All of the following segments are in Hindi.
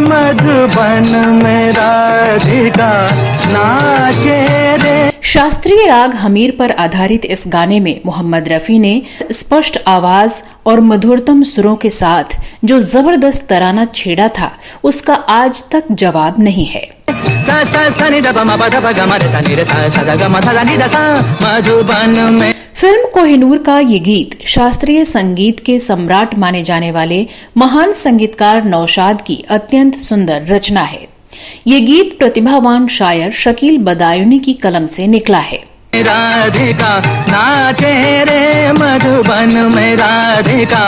मधुबन में राधिका नाचे रे। शास्त्रीय राग हमीर पर आधारित इस गाने में मोहम्मद रफी ने स्पष्ट आवाज और मधुरतम सुरों के साथ जो जबरदस्त तराना छेड़ा था, उसका आज तक जवाब नहीं है। फिल्म कोहिनूर का ये गीत शास्त्रीय संगीत के सम्राट माने जाने वाले महान संगीतकार नौशाद की अत्यंत सुंदर रचना है। ये गीत प्रतिभावान शायर शकील बदायूनी की कलम से निकला है। राधिका नाचे रे मधुबन में राधिका।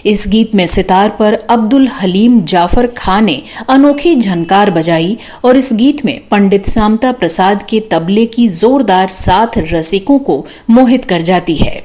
इस गीत में सितार पर अब्दुल हलीम जाफर खान ने अनोखी झनकार बजाई और इस गीत में पंडित श्यामता प्रसाद के तबले की जोरदार साथ रसिकों को मोहित कर जाती है।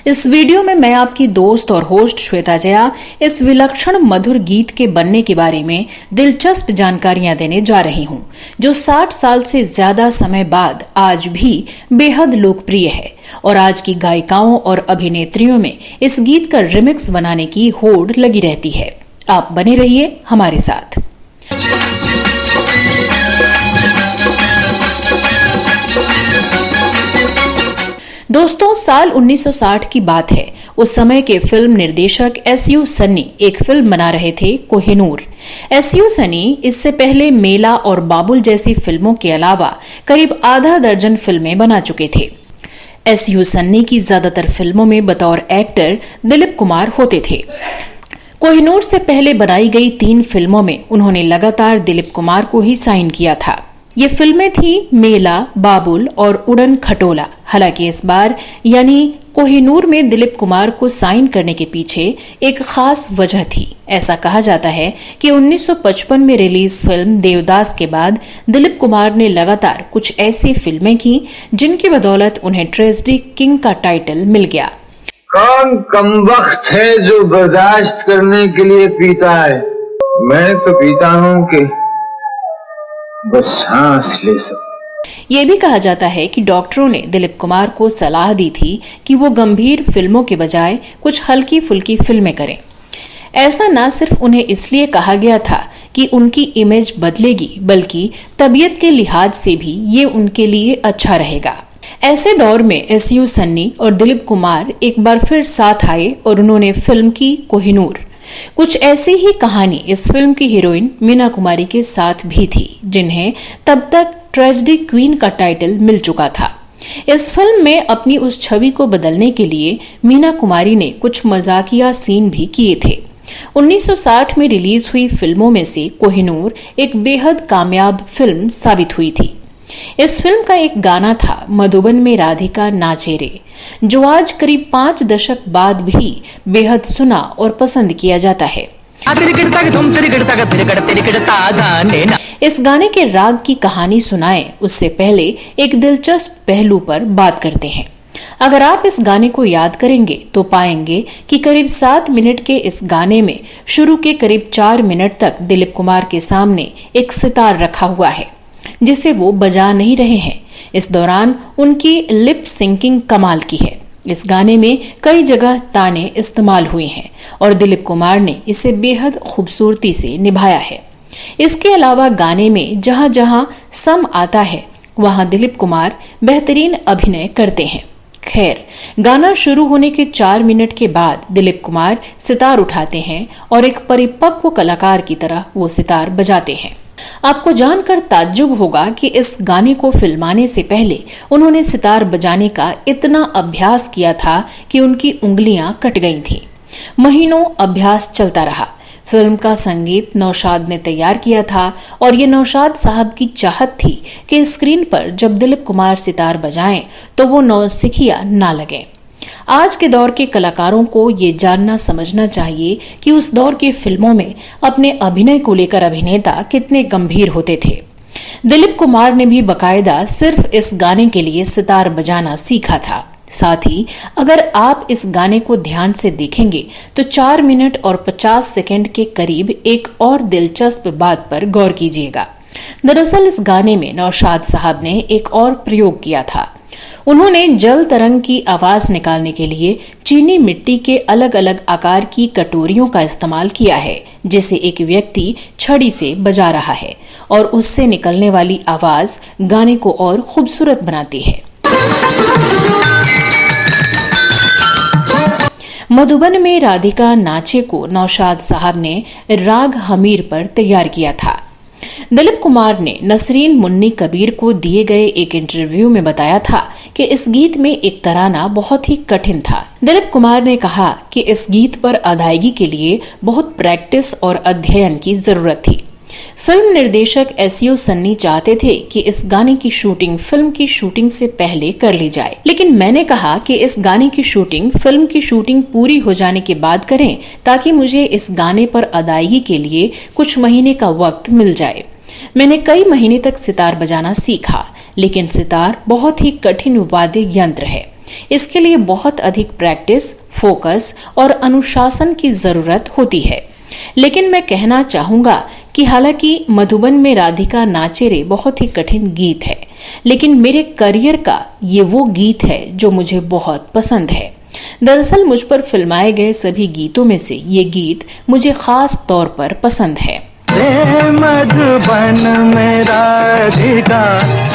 इस वीडियो में मैं आपकी दोस्त और होस्ट श्वेता जया इस विलक्षण मधुर गीत के बनने के बारे में दिलचस्प जानकारियां देने जा रही हूं, जो 60 साल से ज्यादा समय बाद आज भी बेहद लोकप्रिय है और आज की गायिकाओं और अभिनेत्रियों में इस गीत का रिमिक्स बनाने की होड़ लगी रहती है। आप बने रहिए हमारे साथ। दोस्तों, साल 1960 की बात है। उस समय के फिल्म निर्देशक एस.यू. सन्नी एक फिल्म बना रहे थे, कोहिनूर। एस.यू. सन्नी इससे पहले मेला और बाबुल जैसी फिल्मों के अलावा करीब आधा दर्जन फिल्में बना चुके थे। एस.यू. सन्नी की ज्यादातर फिल्मों में बतौर एक्टर दिलीप कुमार होते थे। कोहिनूर से पहले बनाई गई 3 फिल्मों में उन्होंने लगातार दिलीप कुमार को ही साइन किया था। ये फिल्में थी मेला, बाबुल और उड़न खटोला। हालांकि इस बार यानी कोहिनूर में दिलीप कुमार को साइन करने के पीछे एक खास वजह थी। ऐसा कहा जाता है कि 1955 में रिलीज फिल्म देवदास के बाद दिलीप कुमार ने लगातार कुछ ऐसी फिल्में की जिनकी बदौलत उन्हें ट्रेजेडी किंग का टाइटल मिल गया। कौन कमबख्त है जो बर्दाश्त करने के लिए पीता है? मैं तो पीता हूँ कि बस सांस ले सकूं। ये भी कहा जाता है कि डॉक्टरों ने दिलीप कुमार को सलाह दी थी कि वो गंभीर फिल्मों के बजाय कुछ हल्की फुल्की फिल्में करें। ऐसा न सिर्फ उन्हें इसलिए कहा गया था कि उनकी इमेज बदलेगी, बल्कि तबीयत के लिहाज से भी ये उनके लिए अच्छा रहेगा। ऐसे दौर में एस.यू. सन्नी और दिलीप कुमार एक बार फिर साथ आए और उन्होंने फिल्म की कोहिनूर। कुछ ऐसी ही कहानी इस फिल्म की हीरोइन मीना कुमारी के साथ भी थी, जिन्हें तब तक ट्रेजेडी क्वीन का टाइटल मिल चुका था। इस फिल्म में अपनी उस छवि को बदलने के लिए मीना कुमारी ने कुछ मजाकिया सीन भी किए थे। 1960 में रिलीज हुई फिल्मों में से कोहिनूर एक बेहद कामयाब फिल्म साबित हुई थी। इस फिल्म का एक गाना था मधुबन में राधिका नाचे रे, जो आज करीब 5 दशक बाद भी बेहद सुना और पसंद किया जाता है। इस गाने के राग की कहानी सुनाएं उससे पहले एक दिलचस्प पहलू पर बात करते हैं। अगर आप इस गाने को याद करेंगे तो पाएंगे कि करीब 7 मिनट के इस गाने में शुरू के करीब 4 मिनट तक दिलीप कुमार के सामने एक सितार रखा हुआ है जिसे वो बजा नहीं रहे हैं। इस दौरान उनकी लिप सिंकिंग कमाल की है। इस गाने में कई जगह ताने इस्तेमाल हुए हैं और दिलीप कुमार ने इसे बेहद खूबसूरती से निभाया है। इसके अलावा गाने में जहां जहां सम आता है वहां दिलीप कुमार बेहतरीन अभिनय करते हैं। खैर, गाना शुरू होने के 4 मिनट के बाद दिलीप कुमार सितार उठाते हैं और एक परिपक्व कलाकार की तरह वो सितार बजाते हैं। आपको जानकर ताज्जुब होगा कि इस गाने को फिल्माने से पहले उन्होंने सितार बजाने का इतना अभ्यास किया था कि उनकी उंगलियां कट गई थीं। महीनों अभ्यास चलता रहा। फिल्म का संगीत नौशाद ने तैयार किया था और ये नौशाद साहब की चाहत थी कि स्क्रीन पर जब दिलीप कुमार सितार बजाएं तो वो नौसिखिया ना लगे। आज के दौर के कलाकारों को ये जानना समझना चाहिए कि उस दौर की फिल्मों में अपने अभिनय को लेकर अभिनेता कितने गंभीर होते थे। दिलीप कुमार ने भी बकायदा सिर्फ इस गाने के लिए सितार बजाना सीखा था। साथ ही अगर आप इस गाने को ध्यान से देखेंगे तो 4 मिनट और 50 सेकंड के करीब एक और दिलचस्प बात पर गौर कीजिएगा। दरअसल इस गाने में नौशाद साहब ने एक और प्रयोग किया था। उन्होंने जल तरंग की आवाज निकालने के लिए चीनी मिट्टी के अलग अलग आकार की कटोरियों का इस्तेमाल किया है, जिसे एक व्यक्ति छड़ी से बजा रहा है और उससे निकलने वाली आवाज गाने को और खूबसूरत बनाती है। मधुबन में राधिका नाचे को नौशाद साहब ने राग हमीर पर तैयार किया था। दिलीप कुमार ने नसरीन मुन्नी कबीर को दिए गए एक इंटरव्यू में बताया था कि इस गीत में एक तराना बहुत ही कठिन था। दिलीप कुमार ने कहा कि इस गीत पर अदायगी के लिए बहुत प्रैक्टिस और अध्ययन की जरूरत थी। फिल्म निर्देशक एसयू सन्नी चाहते थे कि इस गाने की शूटिंग फिल्म की शूटिंग से पहले कर ली जाए, लेकिन मैंने कहा कि इस गाने की शूटिंग फिल्म की शूटिंग पूरी हो जाने के बाद करें, ताकि मुझे इस गाने पर अदायगी के लिए कुछ महीने का वक्त मिल जाए। मैंने कई महीने तक सितार बजाना सीखा, लेकिन सितार बहुत ही कठिन वाद्य यंत्र है। इसके लिए बहुत अधिक प्रैक्टिस, फोकस और अनुशासन की जरूरत होती है। लेकिन मैं कहना चाहूंगा कि हालांकि मधुबन में राधिका नाचे रे बहुत ही कठिन गीत है, लेकिन मेरे करियर का ये वो गीत है जो मुझे बहुत पसंद है। दरअसल मुझ पर फिल्माए गए सभी गीतों में से ये गीत मुझे खास तौर पर पसंद है। मधुबन में राधिका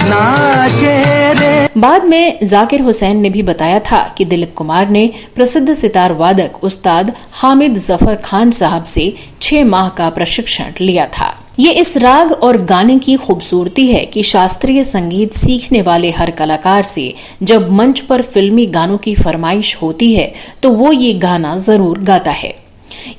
नाचे रे। बाद में जाकिर हुसैन ने भी बताया था कि दिलीप कुमार ने प्रसिद्ध सितार वादक उस्ताद हामिद जफर खान साहब से 6 माह का प्रशिक्षण लिया था। ये इस राग और गाने की खूबसूरती है कि शास्त्रीय संगीत सीखने वाले हर कलाकार से जब मंच पर फिल्मी गानों की फरमाइश होती है तो वो ये गाना जरूर गाता है।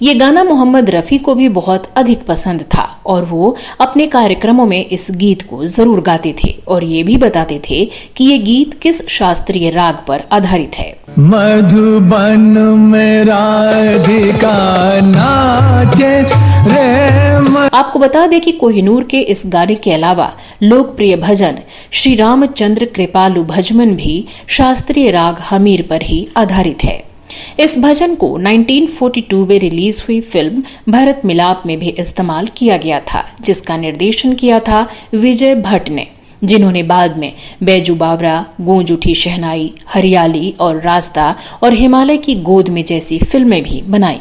ये गाना मोहम्मद रफी को भी बहुत अधिक पसंद था और वो अपने कार्यक्रमों में इस गीत को जरूर गाते थे और ये भी बताते थे कि ये गीत किस शास्त्रीय राग पर आधारित है। मधुबन में राधिका नाचे रे। आपको बता दें कि कोहिनूर के इस गाने के अलावा लोकप्रिय भजन श्री रामचंद्र कृपालु भजमन भी शास्त्रीय राग हमीर पर ही आधारित है। इस भजन को 1942 में रिलीज हुई फिल्म भरत मिलाप में भी इस्तेमाल किया गया था, जिसका निर्देशन किया था विजय भट्ट ने, जिन्होंने बाद में बैजू बावरा, गूंज उठी शहनाई, हरियाली और रास्ता और हिमालय की गोद में जैसी फिल्में भी बनाई।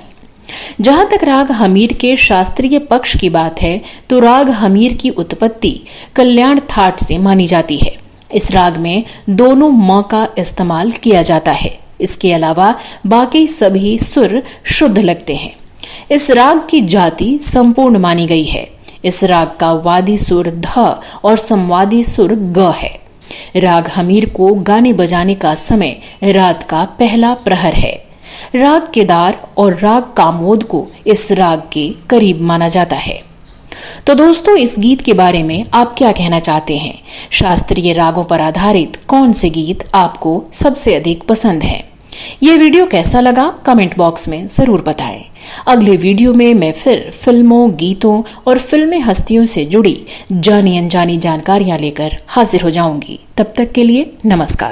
जहां तक राग हमीर के शास्त्रीय पक्ष की बात है तो राग हमीर की उत्पत्ति कल्याण थाट से मानी जाती है। इस राग में दोनों म का इस्तेमाल किया जाता है। इसके अलावा बाकी सभी सुर शुद्ध लगते हैं। इस राग की जाति संपूर्ण मानी गई है। इस राग का वादी सुर ध और संवादी सुर ग है। राग हमीर को गाने बजाने का समय रात का पहला प्रहर है। राग केदार और राग कामोद को इस राग के करीब माना जाता है। तो दोस्तों, इस गीत के बारे में आप क्या कहना चाहते हैं? शास्त्रीय रागों पर आधारित कौन से गीत आपको सबसे अधिक पसंद है? ये वीडियो कैसा लगा कमेंट बॉक्स में जरूर बताएं। अगले वीडियो में मैं फिर फिल्मों, गीतों और फिल्मी हस्तियों से जुड़ी जानी अनजानी जानकारियां लेकर हाजिर हो जाऊंगी। तब तक के लिए नमस्कार।